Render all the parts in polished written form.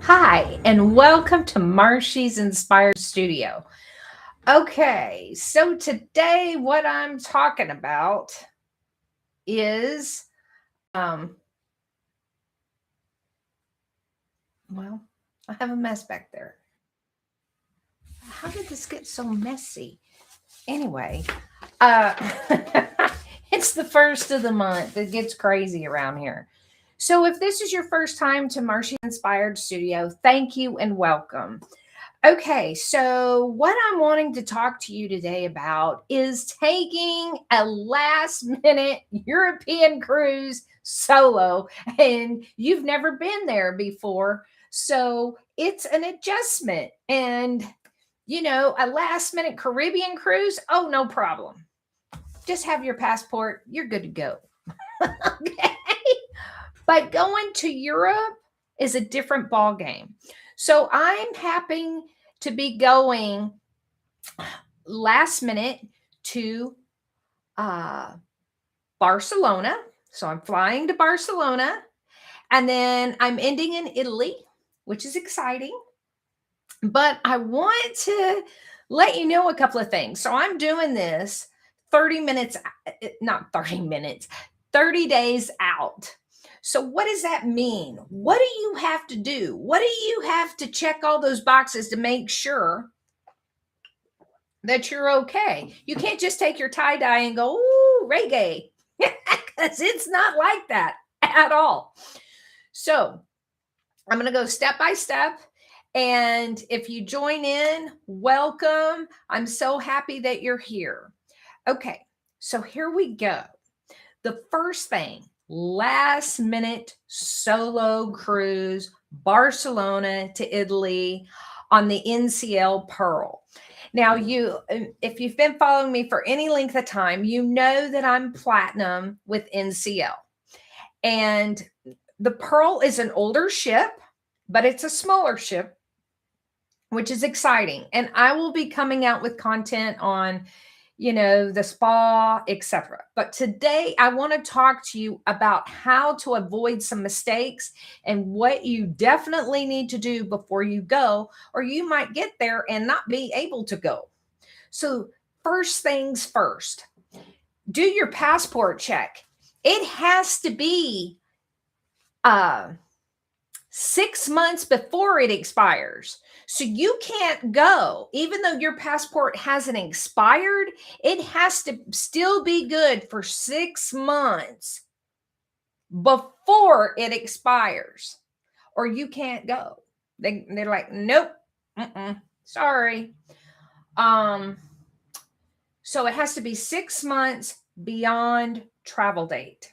Hi, and welcome to Marshie's Inspired Studio. Okay, so today what I'm talking about is, um, well, I have a mess back there. How did this get so messy? Anyway, uh, it's the first of the month. It gets crazy around here. So if this is your first time to Marshie Inspired Studio, thank you and welcome. Okay, so what I'm wanting to talk to you today about is taking a last minute European cruise solo, and you've never been there before. So it's an adjustment. And, a last minute Caribbean cruise, oh, no problem. Just have your passport, you're good to go. Okay. But going to Europe is a different ball game. So I'm happy to be going last minute to uh, Barcelona. So I'm flying to Barcelona, and then I'm ending in Italy, which is exciting. But I want to let you know a couple of things. So I'm doing this 30 minutes, not 30 minutes, 30 days out. So what does that mean? What do you have to do? What do you have to check all those boxes to make sure that you're okay? You can't just take your tie dye and go, ooh, reggae, because it's not like that at all. So I'm going to go step by step. And if you join in, welcome. I'm so happy that you're here. Okay, so here we go. The first thing, last minute solo cruise, Barcelona to Italy on the NCL Pearl. Now, if you've been following me for any length of time, you know that I'm platinum with NCL. And the Pearl is an older ship, but it's a smaller ship, which is exciting. And I will be coming out with content on, the spa, etc. But today I want to talk to you about how to avoid some mistakes and what you definitely need to do before you go, or you might get there and not be able to go. So, first things first, do your passport check. It has to be uh 6 months before it expires. So you can't go, even though your passport hasn't expired, it has to still be good for 6 months before it expires, or you can't go. They're like, nope, sorry. So it has to be 6 months beyond travel date.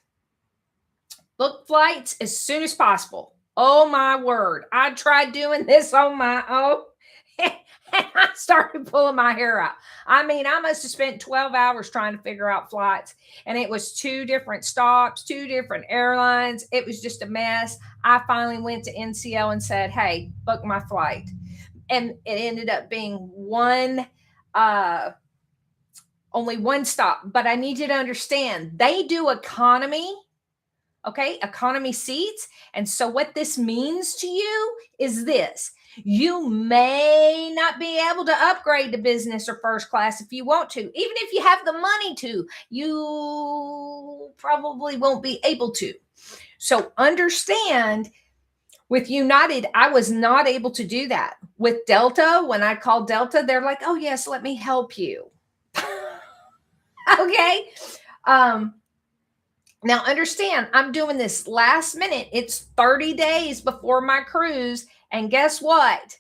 Book flights as soon as possible. Oh my word. I tried doing this on my own and I started pulling my hair out. I mean, I must have spent 12 hours trying to figure out flights, and it was two different stops, two different airlines. It was just a mess. I finally went to NCL and said, hey, book my flight. And it ended up being only one stop. But I need you to understand, they do economy. Okay, economy seats. And so what this means to you is this: you may not be able to upgrade to business or first class if you want to. Even if you have the money to, you probably won't be able to. So understand, with United, I was not able to do that. With Delta, when I called Delta, they're like, oh yes, let me help you. Okay. Now, understand, I'm doing this last minute. It's 30 days before my cruise. And guess what?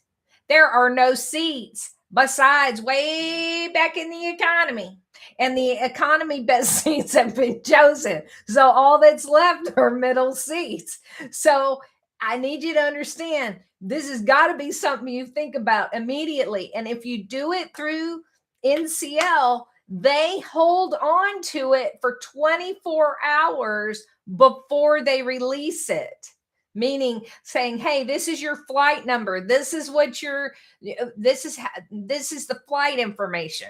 There are no seats besides way back in the economy. And the economy best seats have been chosen. So all that's left are middle seats. So I need you to understand, this has got to be something you think about immediately. And if you do it through NCL, they hold on to it for 24 hours before they release it, meaning saying, hey, this is your flight number, this is this is the flight information.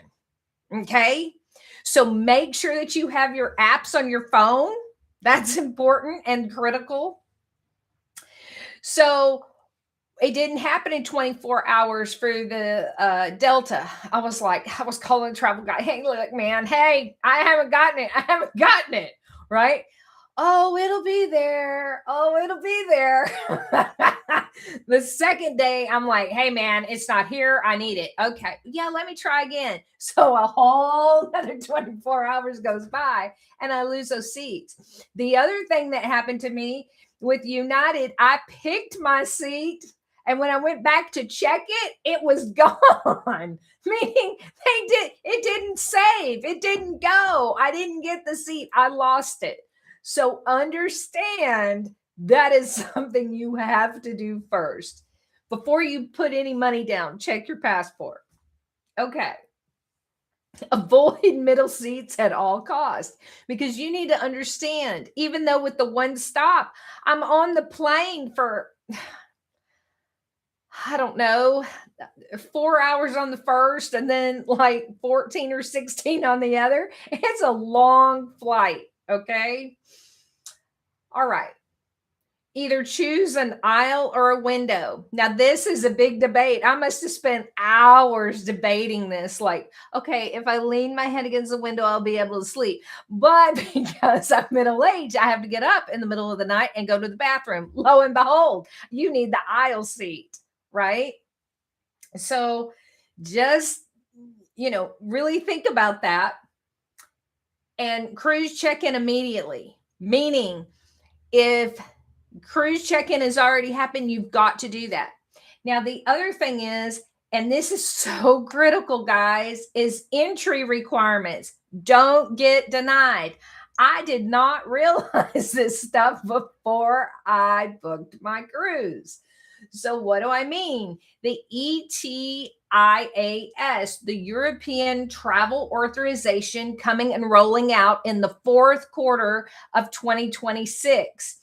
Okay, so make sure that you have your apps on your phone. That's important and critical. So It didn't happen in 24 hours for the Delta. I was calling the travel guy. Hey, look, man. Hey, I haven't gotten it. I haven't gotten it. Right. Oh, it'll be there. Oh, it'll be there. The second day, I'm like, hey, man, it's not here. I need it. Okay. Yeah, let me try again. So a whole other 24 hours goes by and I lose those seats. The other thing that happened to me with United, I picked my seat. And when I went back to check it, it was gone. Meaning it didn't save. It didn't go. I didn't get the seat. I lost it. So understand that is something you have to do first. Before you put any money down, check your passport. Okay. Avoid middle seats at all costs, because you need to understand, even though with the one stop, I'm on the plane for, I don't know, 4 hours on the first and then like 14 or 16 on the other. It's a long flight. Okay. All right. Either choose an aisle or a window. Now, this is a big debate. I must have spent hours debating this. Like, okay, if I lean my head against the window, I'll be able to sleep. But because I'm middle-aged, I have to get up in the middle of the night and go to the bathroom. Lo and behold, you need the aisle seat, right? So just, really think about that and cruise check-in immediately. Meaning, if cruise check-in has already happened, you've got to do that. Now, the other thing is, and this is so critical, guys, is entry requirements. Don't get denied. I did not realize this stuff before I booked my cruise. So what do I mean? The ETIAS, the European Travel Authorization, coming and rolling out in the fourth quarter of 2026.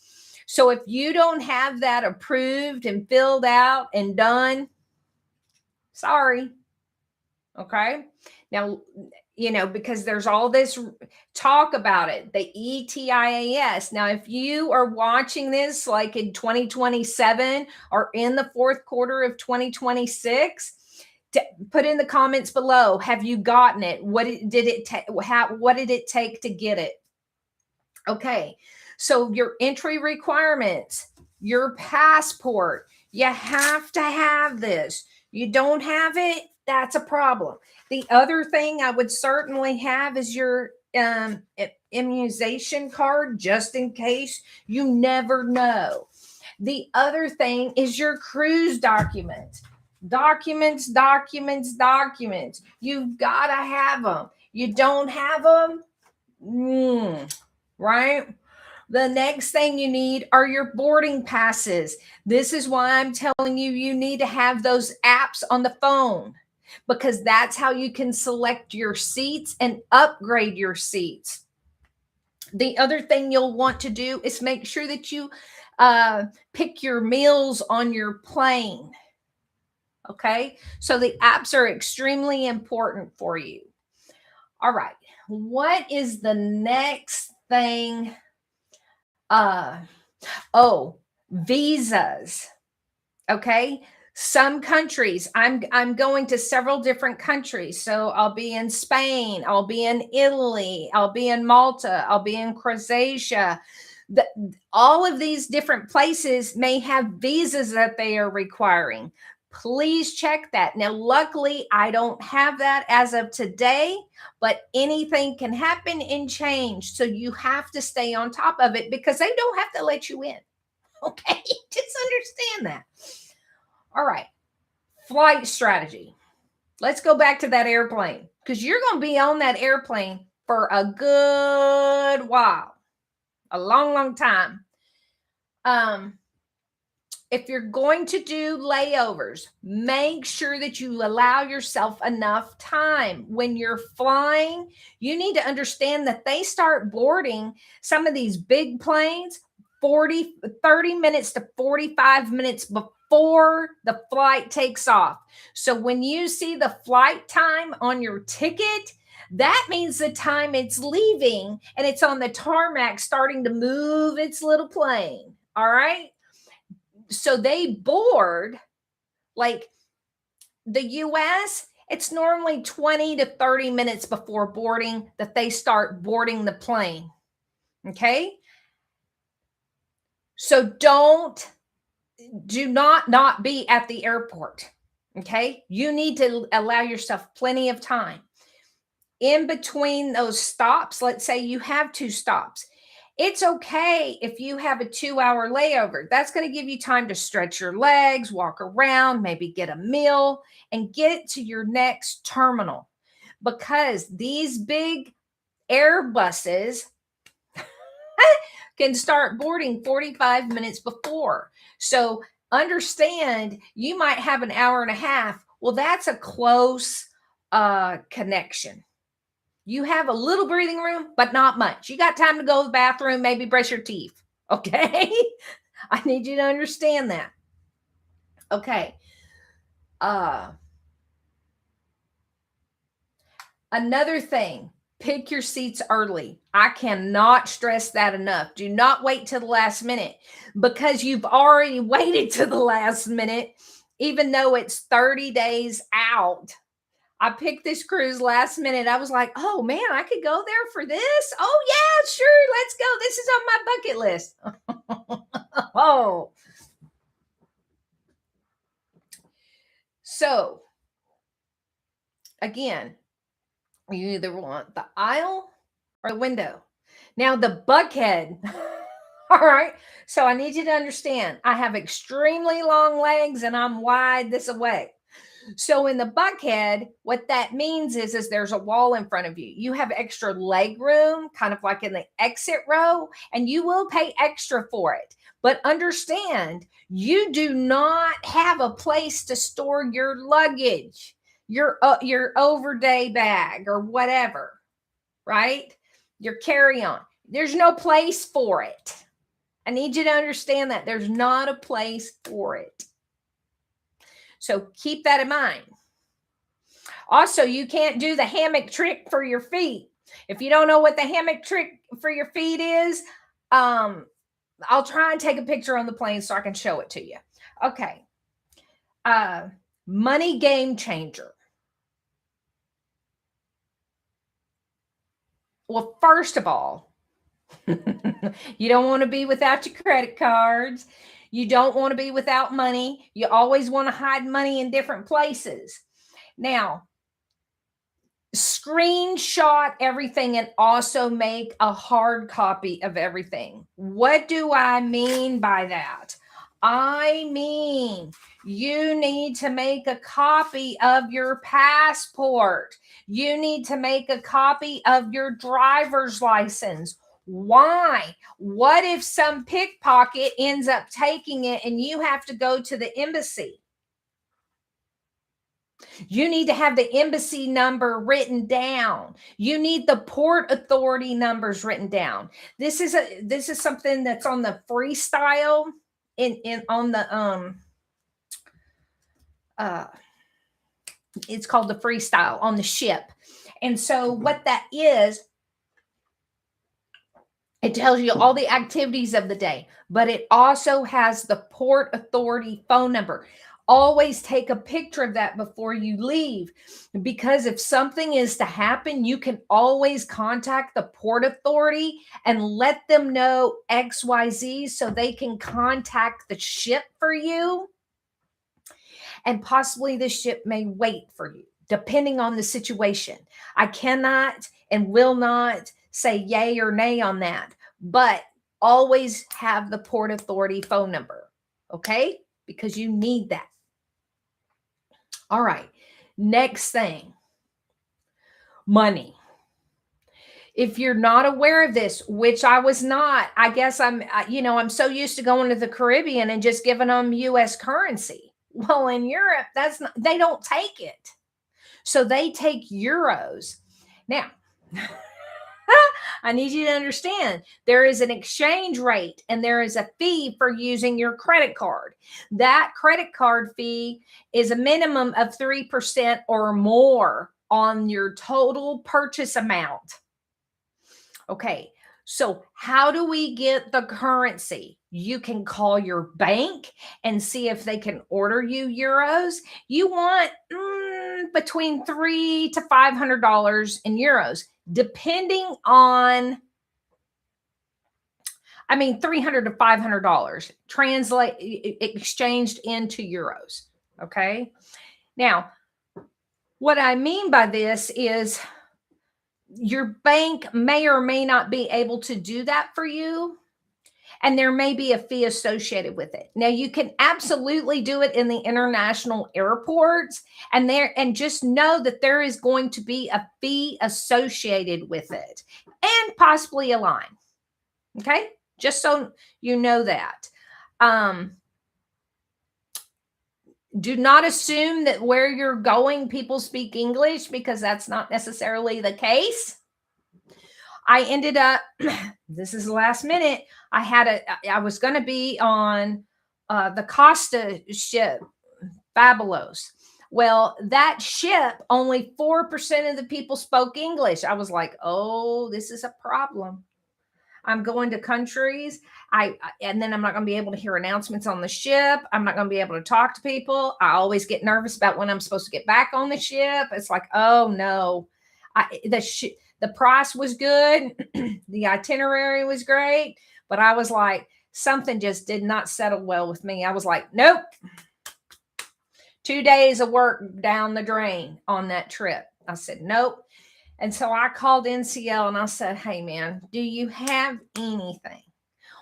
So if you don't have that approved and filled out and done, sorry. Okay. Now, because there's all this talk about it, the ETIAS. Now, if you are watching this like in 2027 or in the fourth quarter of 2026, put in the comments below. Have you gotten it? What did it take to get it? Okay. So your entry requirements, your passport, you have to have this. You don't have it, that's a problem. The other thing I would certainly have is your immunization card, just in case. You never know. The other thing is your cruise documents. Documents. You've got to have them. You don't have them, right? The next thing you need are your boarding passes. This is why I'm telling you, you need to have those apps on the phone, because that's how you can select your seats and upgrade your seats. The other thing you'll want to do is make sure that you pick your meals on your plane. Okay, so the apps are extremely important for you. All right, what is the next thing? Visas. Okay. Some countries, I'm going to several different countries. So I'll be in Spain, I'll be in Italy, I'll be in Malta, I'll be in Croatia. All of these different places may have visas that they are requiring. Please check that. Now, luckily, I don't have that as of today, but anything can happen and change. So you have to stay on top of it, because they don't have to let you in. Okay, just understand that. All right, flight strategy. Let's go back to that airplane, because you're going to be on that airplane for a good while, a long time. If you're going to do layovers, make sure that you allow yourself enough time. When you're flying, you need to understand that they start boarding some of these big planes 30 minutes to 45 minutes before the flight takes off. So when you see the flight time on your ticket, that means the time it's leaving and it's on the tarmac starting to move its little plane. All right. So they board Like the US, it's normally 20 to 30 minutes before boarding that they start boarding the plane. Okay? So do not be at the airport. Okay? You need to allow yourself plenty of time. In between those stops, let's say you have 2 stops. It's okay if you have a 2-hour layover. That's going to give you time to stretch your legs, walk around, maybe get a meal, and get to your next terminal. Because these big Airbuses can start boarding 45 minutes before. So understand you might have an hour and a half. Well, that's a close connection. You have a little breathing room, but not much. You got time to go to the bathroom, maybe brush your teeth. Okay. I need you to understand that. Okay. Another thing, pick your seats early. I cannot stress that enough. Do not wait till the last minute, because you've already waited to the last minute, even though it's 30 days out. I picked this cruise last minute. I was like, oh man, I could go there for this. Oh yeah, sure. Let's go. This is on my bucket list. Oh. So again, you either want the aisle or the window. Now the buckhead. All right. So I need you to understand, I have extremely long legs and I'm wide this away. So in the buckhead, what that means is there's a wall in front of you. You have extra leg room, kind of like in the exit row, and you will pay extra for it. But understand, you do not have a place to store your luggage, your overday bag or whatever, right? Your carry-on. There's no place for it. I need you to understand that there's not a place for it. So keep that in mind. Also, you can't do the hammock trick for your feet. If you don't know what the hammock trick for your feet is, I'll try and take a picture on the plane so I can show it to you. Okay. Money game changer. Well, first of all, you don't want to be without your credit cards. You don't want to be without money. You always want to hide money in different places. Now, screenshot everything and also make a hard copy of everything. What do I mean by that? I mean, you need to make a copy of your passport. You need to make a copy of your driver's license. Why? What if some pickpocket ends up taking it and you have to go to the embassy? You need to have the embassy number written down. You need the port authority numbers written down. This is something that's on the freestyle on the it's called the freestyle on the ship. And so what that is, it tells you all the activities of the day, but it also has the port authority phone number. Always take a picture of that before you leave, because if something is to happen, you can always contact the port authority and let them know XYZ so they can contact the ship for you. And possibly the ship may wait for you, depending on the situation. I cannot and will not say yay or nay on that, but always have the port authority phone number, okay? Because you need that. All right, next thing, money. If you're not aware of this, which I was not, I guess I'm so used to going to the Caribbean and just giving them US currency. Well, in Europe, they don't take it. So they take euros. Now, I need you to understand there is an exchange rate and there is a fee for using your credit card. That credit card fee is a minimum of 3% or more on your total purchase amount. Okay, so how do we get the currency? You can call your bank and see if they can order you euros. You want between $300 to $500 in euros, depending on, $300 to $500 translate exchanged into euros. Okay. Now, what I mean by this is your bank may or may not be able to do that for you. And there may be a fee associated with it. Now, you can absolutely do it in the international airports, and just know that there is going to be a fee associated with it, and possibly a line. Okay, just so you know that. Do not assume that where you're going, people speak English, because that's not necessarily the case. I ended up, this is last minute. I was going to be on the Costa ship, Fabulos. Well, that ship, only 4% of the people spoke English. I was like, oh, this is a problem. I'm going to countries. And then I'm not going to be able to hear announcements on the ship. I'm not going to be able to talk to people. I always get nervous about when I'm supposed to get back on the ship. It's like, oh no, the price was good. The itinerary was great, but I was like, something just did not settle well with me. I was like, nope. 2 days of work down the drain on that trip. I said, nope. And so I called NCL and I said, hey man, do you have anything?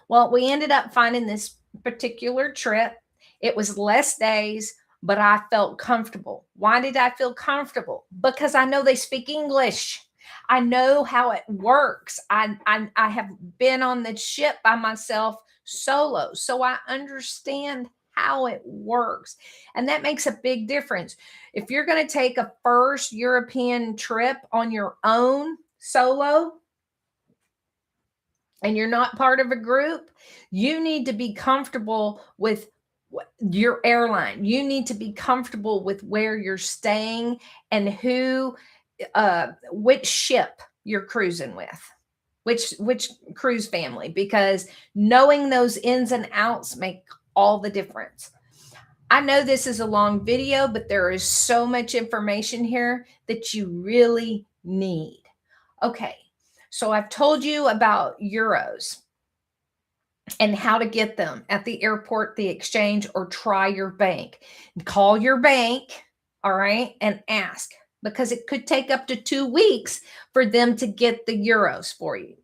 Well, we ended up finding this particular trip. It was less days, but I felt comfortable. Why did I feel comfortable? Because I know they speak English. I know how it works. I have been on the ship by myself solo, so I understand how it works. And that makes a big difference. If you're going to take a first European trip on your own solo, and you're not part of a group, you need to be comfortable with your airline. You need to be comfortable with where you're staying and which ship you're cruising with, which cruise family, because knowing those ins and outs make all the difference. I know this is a long video, but there is so much information here that you really need. Okay, so I've told you about euros and how to get them at the airport, the exchange, or try your bank. Call your bank, all right, and ask, because it could take up to 2 weeks for them to get the euros for you.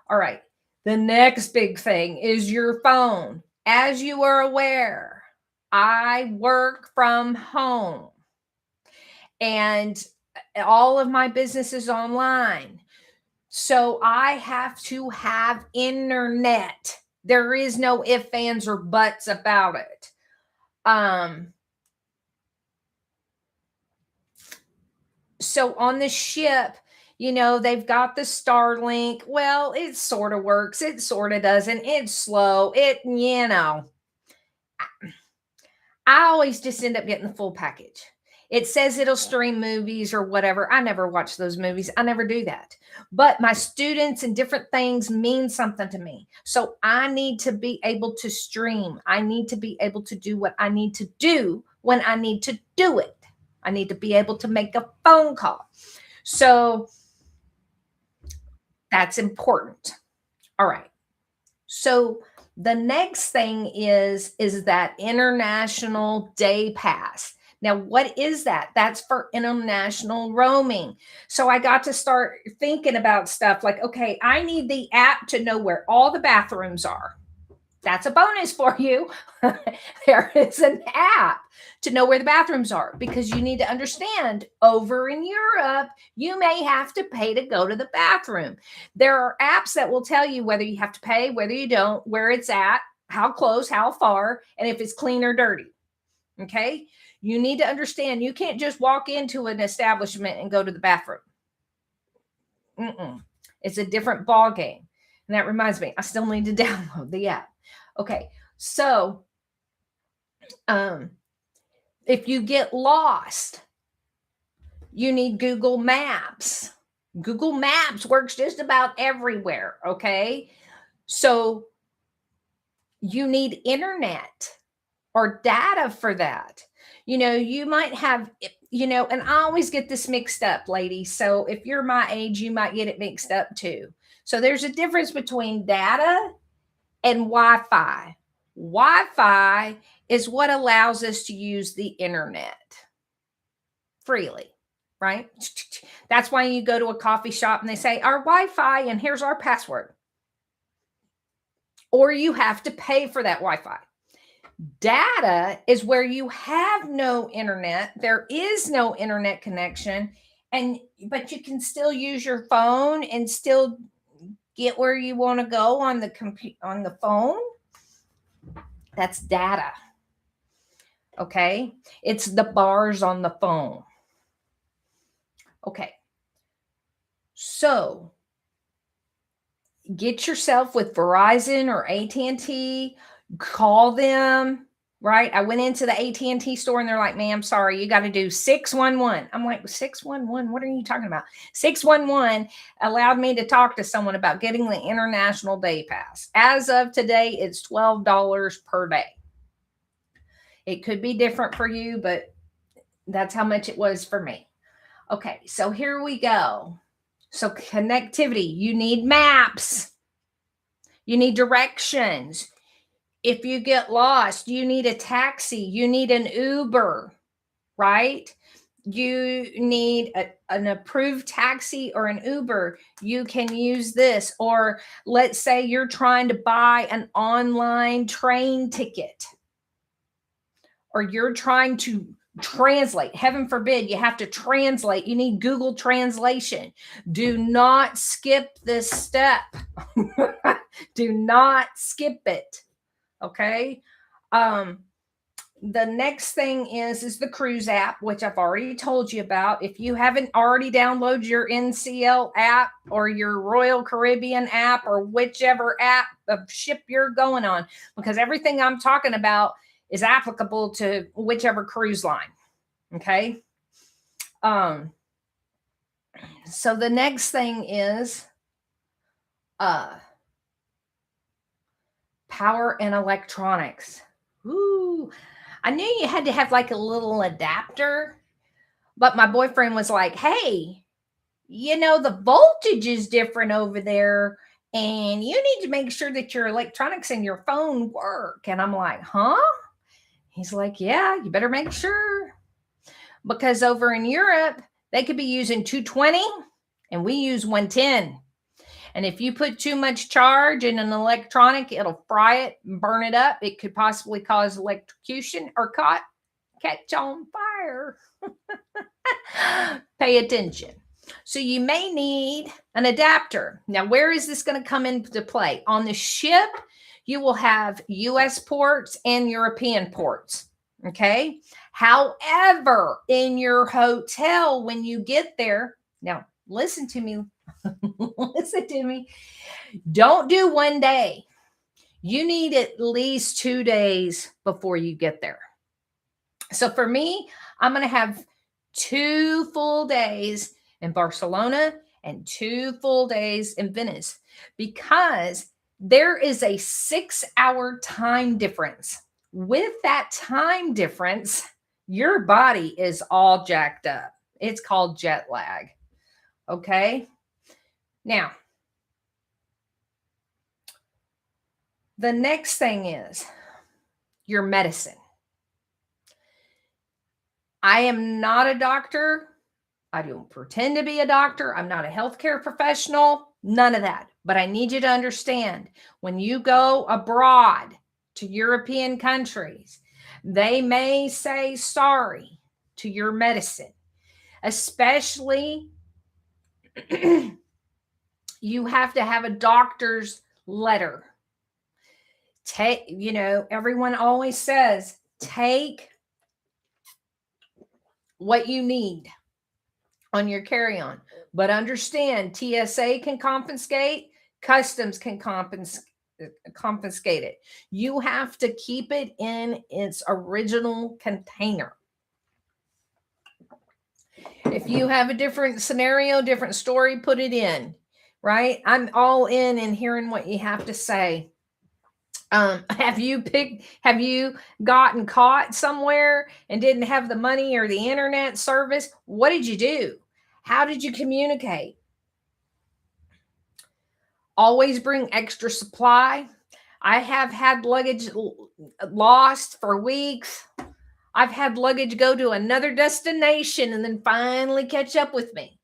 All right, the next big thing is your phone. As you are aware, I work from home and all of my business is online. So I have to have internet. There is no ifs, ands, or buts about it. So on the ship, they've got the Starlink. Well, it sort of works. It sort of doesn't. It's slow. I always just end up getting the full package. It says it'll stream movies or whatever. I never watch those movies. I never do that. But my students and different things mean something to me. So I need to be able to stream. I need to be able to do what I need to do when I need to do it. I need to be able to make a phone call. So that's important. All right. So the next thing is that international day pass. Now, what is that? That's for international roaming. So I got to start thinking about stuff like, okay, I need the app to know where all the bathrooms are. That's a bonus for you. There is an app to know where the bathrooms are, because you need to understand, over in Europe, you may have to pay to go to the bathroom. There are apps that will tell you whether you have to pay, whether you don't, where it's at, how close, how far, and if it's clean or dirty. Okay? You need to understand, you can't just walk into an establishment and go to the bathroom. It's a different ball game. And that reminds me, I still need to download the app. Okay, so if you get lost, you need Google Maps. Google Maps works just about everywhere, okay? So You need internet or data for that. You might have, and I always get this mixed up, ladies. So if you're my age, you might get it mixed up too. So there's a difference between data and Wi-Fi. Wi-Fi is what allows us to use the internet freely, right? That's why you go to a coffee shop and they say our Wi-Fi and here's our password. Or you have to pay for that Wi-Fi. Data is where you have no internet. There is no internet connection, but you can still use your phone and still get where you want to go on the phone. That's data. Okay? It's the bars on the phone. Okay. So, get yourself with Verizon or AT&T, call them, right? I went into the AT&T store and they're like, ma'am, sorry, you got to do 611. I'm like, 611? What are you talking about? 611 allowed me to talk to someone about getting the International Day Pass. As of today, it's $12 per day. It could be different for you, but that's how much it was for me. Okay, so here we go. So connectivity, you need maps. You need directions. If you get lost, you need a taxi. You need an Uber, right? You need an approved taxi or an Uber. You can use this. Or let's say you're trying to buy an online train ticket. Or you're trying to translate. Heaven forbid you have to translate. You need Google Translation. Do not skip this step. Do not skip it. Okay. The next thing is the cruise app, which I've already told you about. If you haven't already downloaded your NCL app or your Royal Caribbean app or whichever app of ship you're going on, because everything I'm talking about is applicable to whichever cruise line. Okay. So the next thing is power and electronics. Ooh, I knew you had to have like a little adapter, but my boyfriend was like, hey, the voltage is different over there and you need to make sure that your electronics and your phone work. And I'm like, huh? He's like, yeah, you better make sure. Because over in Europe, they could be using 220 and we use 110. And if you put too much charge in an electronic, it'll fry it and burn it up. It could possibly cause electrocution or catch on fire. Pay attention. So you may need an adapter. Now, where is this going to come into play? On the ship, you will have US ports and European ports. Okay. However, in your hotel, when you get there, now listen to me. Listen to me. Don't do one day. You need at least 2 days before you get there. So for me, I'm going to have 2 full days in Barcelona and 2 full days in Venice because there is a 6-hour time difference. With that time difference, your body is all jacked up. It's called jet lag. Okay. Now, the next thing is your medicine. I am not a doctor. I don't pretend to be a doctor. I'm not a healthcare professional. None of that. But I need you to understand when you go abroad to European countries, they may say sorry to your medicine, especially you have to have a doctor's letter. Everyone always says, take what you need on your carry-on. But understand, TSA can confiscate, customs can confiscate it. You have to keep it in its original container. If you have a different scenario, different story, put it in, right? I'm all in hearing what you have to say. Have you gotten caught somewhere and didn't have the money or the internet service? What did you do? How did you communicate? Always bring extra supply. I have had luggage lost for weeks. I've had luggage go to another destination and then finally catch up with me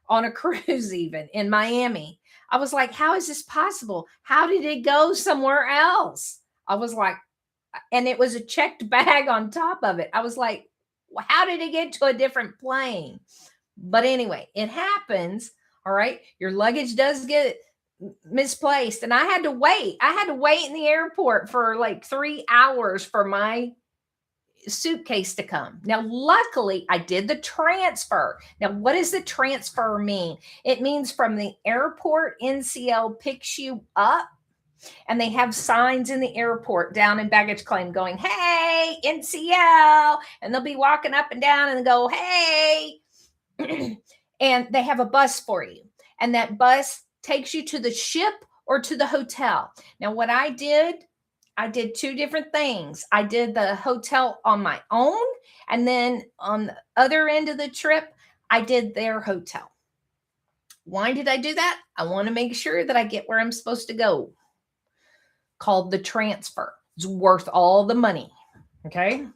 on a cruise, even in Miami. I was like, how is this possible? How did it go somewhere else? I was like, and it was a checked bag on top of it. I was like, how did it get to a different plane? But anyway, it happens. All right. Your luggage does get misplaced. And I had to wait. I had to wait in the airport for like 3 hours for my suitcase to come. Now, luckily, I did the transfer. Now, what does the transfer mean? It means from the airport, NCL picks you up, and they have signs in the airport down in baggage claim going, hey, NCL. And they'll be walking up and down and go, hey. And they have a bus for you. And that bus takes you to the ship or to the hotel. Now, what I did two different things. I did the hotel on my own. And then on the other end of the trip, I did their hotel. Why did I do that? I want to make sure that I get where I'm supposed to go. Called the transfer. It's worth all the money. Okay.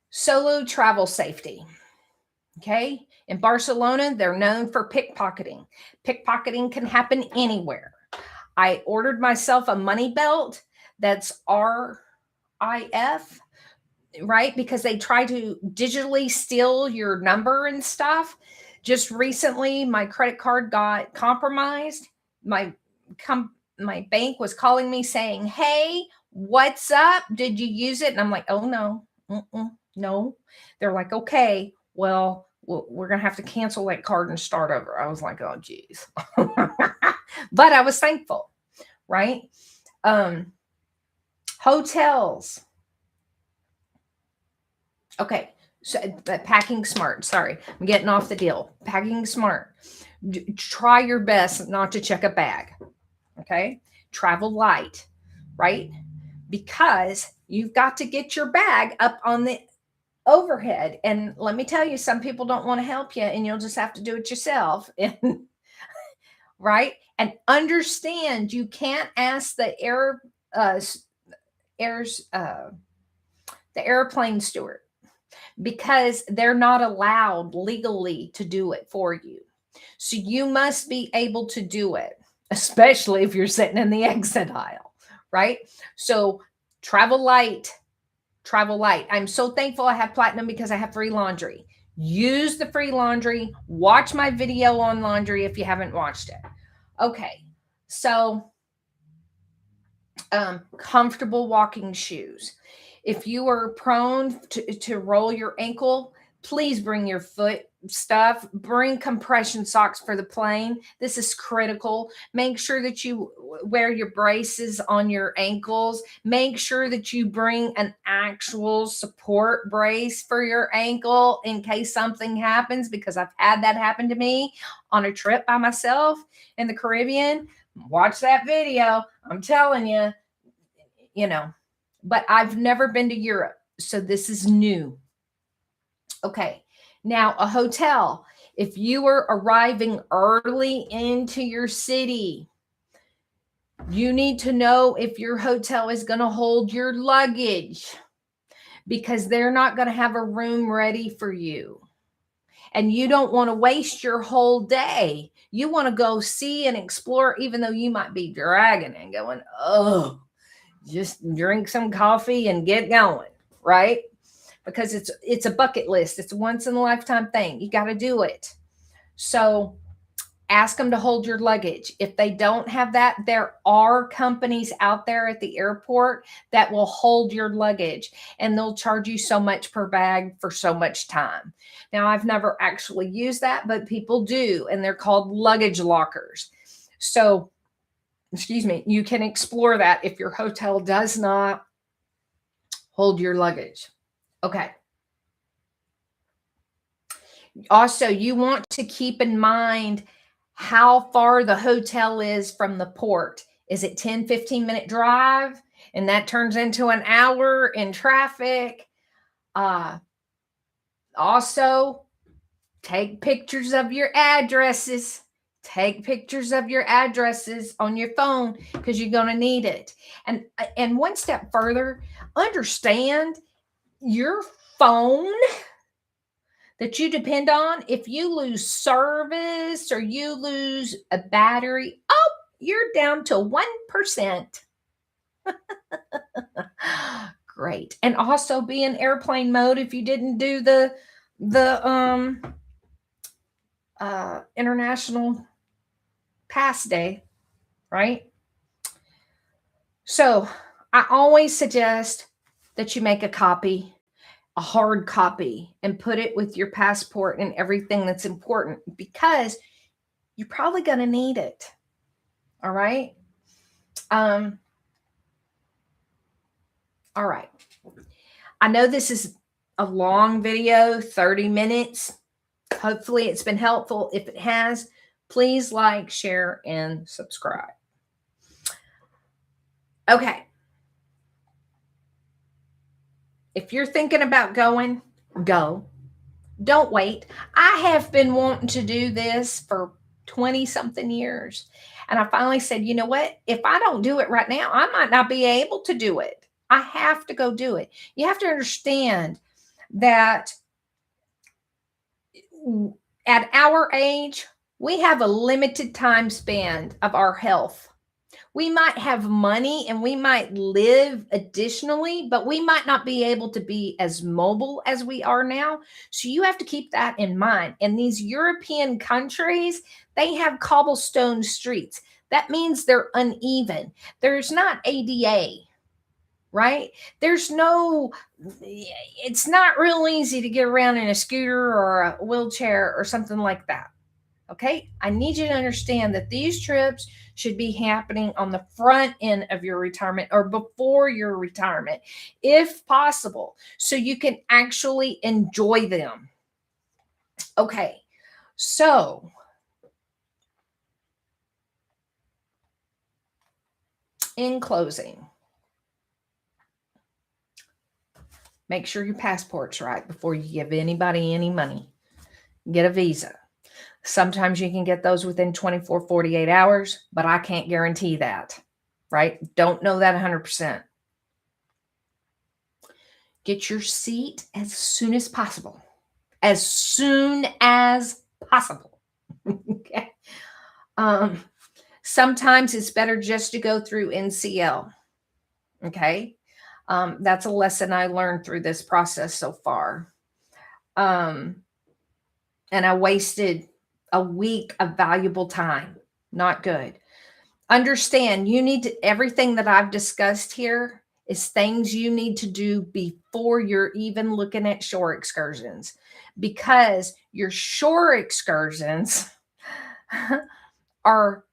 Solo travel safety. Okay. In Barcelona, they're known for pickpocketing. Pickpocketing can happen anywhere. I ordered myself a money belt that's RIF, right? Because they try to digitally steal your number and stuff. Just recently, my credit card got compromised. My bank was calling me saying, hey, what's up? Did you use it? And I'm like, oh, no. No. They're like, okay, well, we're going to have to cancel that card and start over. I was like, oh, geez. But I was thankful, right? Hotels. Okay. So packing smart. Sorry, I'm getting off the deal. Packing smart. Try your best not to check a bag. Okay. Travel light, right? Because you've got to get your bag up on the overhead. And let me tell you, some people don't want to help you and you'll just have to do it yourself. And right. And understand you can't ask the airplane steward because they're not allowed legally to do it for you. So you must be able to do it, especially if you're sitting in the exit aisle, right? So travel light. I'm so thankful I have platinum because I have free laundry. Use the free laundry. Watch my video on laundry if you haven't watched it. Okay. So comfortable walking shoes. If you are prone to roll your ankle, please bring your foot stuff. Bring compression socks for the plane. This is critical. Make sure that you wear your braces on your ankles. Make sure that you bring an actual support brace for your ankle in case something happens, because I've had that happen to me on a trip by myself in the Caribbean. Watch that video. I'm telling you, but I've never been to Europe, so this is new. Okay. Now, a hotel. If you are arriving early into your city, you need to know if your hotel is going to hold your luggage, because they're not going to have a room ready for you. And you don't want to waste your whole day. You want to go see and explore, even though you might be dragging and going, oh, just drink some coffee and get going, right? Because it's a bucket list. It's a once in a lifetime thing. You got to do it. So ask them to hold your luggage. If they don't have that, there are companies out there at the airport that will hold your luggage, and they'll charge you so much per bag for so much time. Now, I've never actually used that, but people do, and they're called luggage lockers. So, you can explore that if your hotel does not hold your luggage. Okay. Also, you want to keep in mind how far the hotel is from the port. Is it 10, 15-minute drive? And that turns into an hour in traffic. Also, take pictures of your addresses. Take pictures of your addresses on your phone because you're going to need it. And one step further, understand your phone that you depend on. If you lose service or you lose a battery, oh, you're down to 1%. Great. And also be in airplane mode if you didn't do the international pass day, right? So I always suggest that you make a copy, a hard copy, and put it with your passport and everything that's important, because you're probably going to need it. All right. All right. I know this is a long video, 30 minutes. Hopefully it's been helpful. If it has, please like, share, and subscribe. Okay. If you're thinking about going, go. Don't wait. I have been wanting to do this for 20 something years. And I finally said, you know what? If I don't do it right now, I might not be able to do it. I have to go do it. You have to understand that at our age, we have a limited time span of our health. We might have money and we might live additionally, but we might not be able to be as mobile as we are now. So you have to keep that in mind. And these European countries, they have cobblestone streets. That means they're uneven. There's not ADA, right? It's not real easy to get around in a scooter or a wheelchair or something like that. Okay, I need you to understand that these trips should be happening on the front end of your retirement or before your retirement, if possible, so you can actually enjoy them. Okay, so in closing, make sure your passport's right before you give anybody any money. Get a visa. Sometimes you can get those within 24, 48 hours, but I can't guarantee that, right? Don't know that 100%. Get your seat as soon as possible. As soon as possible. Okay. Sometimes it's better just to go through NCL. Okay. That's a lesson I learned through this process so far. And I wasted a week of valuable time. Not good. Understand, everything that I've discussed here is things you need to do before you're even looking at shore excursions, because your shore excursions are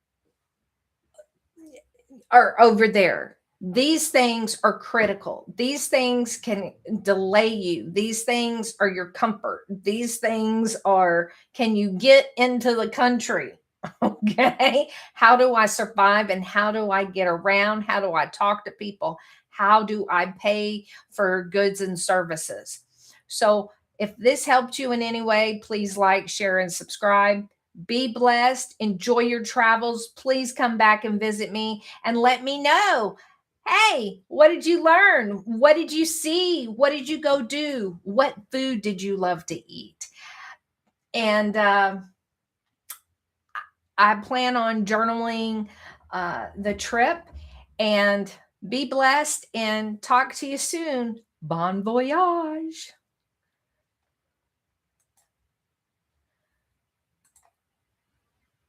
over there. These things are critical. These things can delay you. These things are your comfort. These things are, can you get into the country? Okay. How do I survive and how do I get around? How do I talk to people? How do I pay for goods and services? So if this helped you in any way, please like, share, and subscribe. Be blessed. Enjoy your travels. Please come back and visit me and let me know. Hey, what did you learn? What did you see? What did you go do? What food did you love to eat? And I plan on journaling the trip. And be blessed and talk to you soon. Bon voyage.